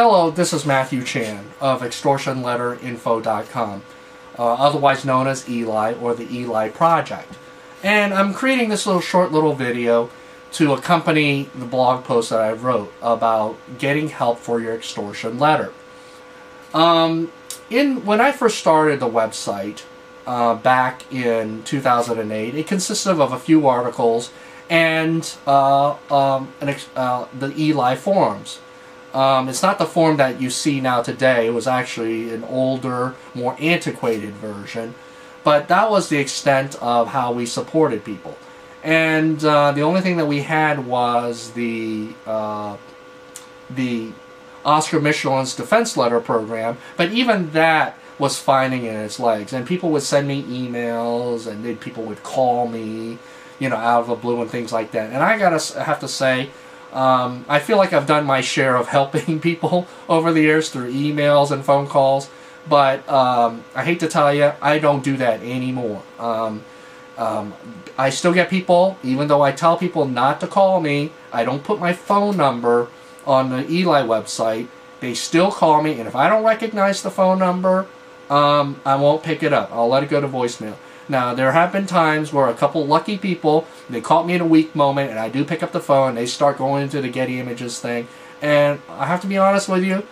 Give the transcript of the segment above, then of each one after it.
Hello, this is Matthew Chan of ExtortionLetterInfo.com, otherwise known as Eli or the Eli Project. And I'm creating this short little video to accompany the blog post that I wrote about getting help for your extortion letter. When I first started the website back in 2008, it consisted of a few articles and the Eli forums. It's not the form that you see now today. It was actually an older, more antiquated version. But that was the extent of how we supported people. And the only thing that we had was the Oscar Michelin's defense letter program. But even that was finding in its legs. And people would send me emails, and then people would call me, you know, out of the blue and things like that. And I have to say, I feel like I've done my share of helping people over the years through emails and phone calls, but I hate to tell you, I don't do that anymore. I still get people, even though I tell people not to call me. I don't put my phone number on the Eli website. They still call me, and if I don't recognize the phone number, I won't pick it up. I'll let it go to voicemail. Now, there have been times where a couple lucky people, they caught me in a weak moment, and I do pick up the phone, and they start going into the Getty Images thing. And I have to be honest with you,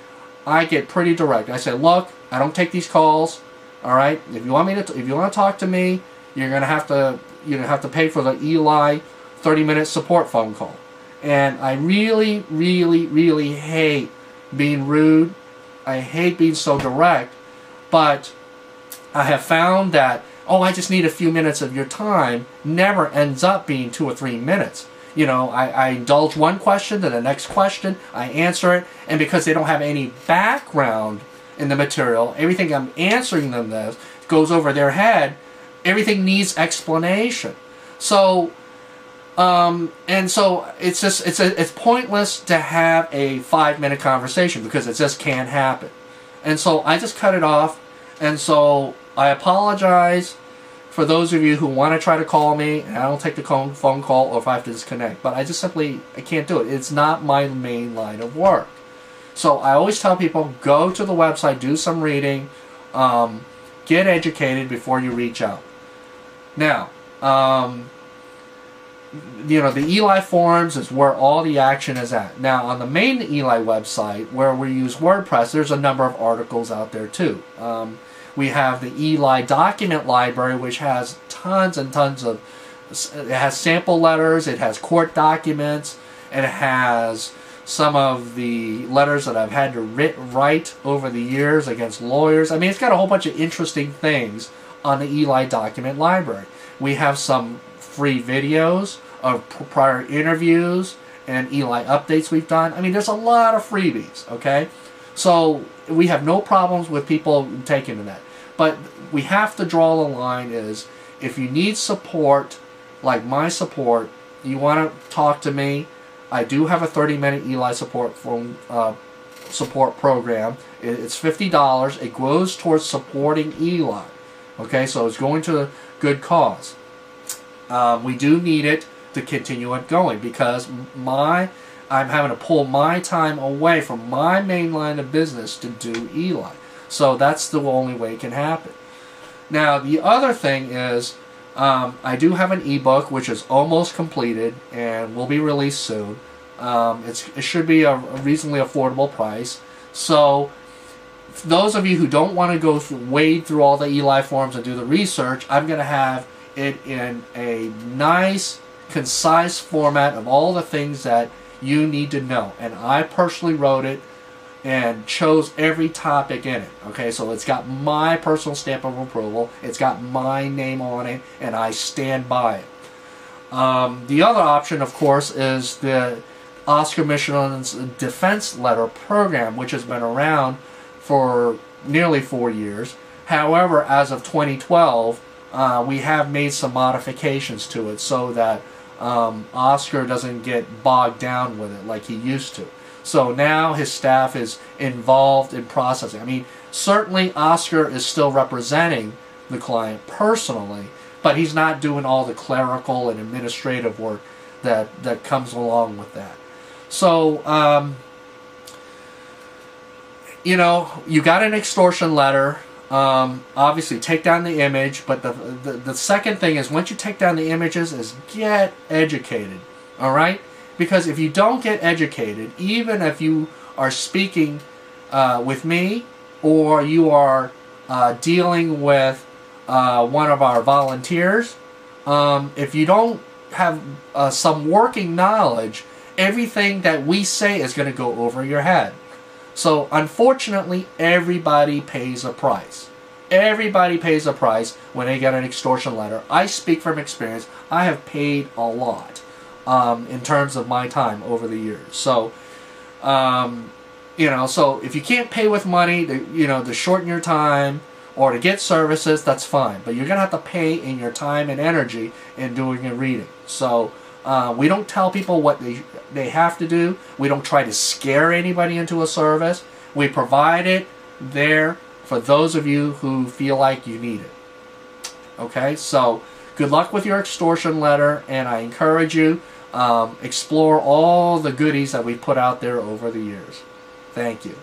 I get pretty direct. I say, look, I don't take these calls. All right, if you want to talk to me, you're gonna have to pay for the Eli 30-minute support phone call. And I really, really, really hate being rude. I hate being so direct, but I have found that, oh, I just need a few minutes of your time, never ends up being 2 or 3 minutes. You know, I indulge one question to the next question, I answer it, and because they don't have any background in the material, everything I'm answering them this goes over their head, everything needs explanation. So, and so it's pointless to have a 5-minute conversation because it just can't happen. And so I just cut it off, and so I apologize for those of you who want to try to call me, and I don't take the phone call or if I have to disconnect. But I can't do it. It's not my main line of work. So I always tell people, go to the website, do some reading, get educated before you reach out. Now, you know, the Eli forums is where all the action is at. Now, on the main Eli website, where we use WordPress, there's a number of articles out there too. We have the Eli document library, which has tons and tons of, it has sample letters, it has court documents, and it has some of the letters that I've had to write over the years against lawyers. I mean, it's got a whole bunch of interesting things on the Eli document library. We have some free videos of prior interviews and Eli updates we've done. I mean, there's a lot of freebies, okay? So we have no problems with people taking to that. But we have to draw the line is, if you need support, like my support, you want to talk to me, I do have a 30-minute Eli support program. It's $50. It goes towards supporting Eli. Okay, so it's going to a good cause. We do need it to continue it going because I'm having to pull my time away from my main line of business to do Eli. So that's the only way it can happen. Now, the other thing is, I do have an ebook which is almost completed and will be released soon. It should be a reasonably affordable price. So, for those of you who don't want to wade through all the Eli forums and do the research, I'm going to have it in a nice, concise format of all the things that you need to know. And I personally wrote it and chose every topic in it. Okay, so it's got my personal stamp of approval, it's got my name on it, and I stand by it. The other option, of course, is the Oscar Michelin's defense letter program, which has been around for nearly 4 years. However, as of 2012, we have made some modifications to it so that Oscar doesn't get bogged down with it like he used to. So now his staff is involved in processing. I mean, certainly Oscar is still representing the client personally, but he's not doing all the clerical and administrative work that comes along with that. So you know, you got an extortion letter. Obviously, take down the image. But the second thing is, once you take down the images, is get educated. All right? Because if you don't get educated, even if you are speaking with me, or you are dealing with one of our volunteers, if you don't have some working knowledge, everything that we say is going to go over your head. So unfortunately, everybody pays a price. Everybody pays a price when they get an extortion letter. I speak from experience. I have paid a lot in terms of my time over the years. So, you know, so if you can't pay with money, to shorten your time or to get services, that's fine. But you're going to have to pay in your time and energy in doing a reading. So we don't tell people what they have to do. We don't try to scare anybody into a service. We provide it there for those of you who feel like you need it. Okay, so good luck with your extortion letter, and I encourage you, explore all the goodies that we put out there over the years. Thank you.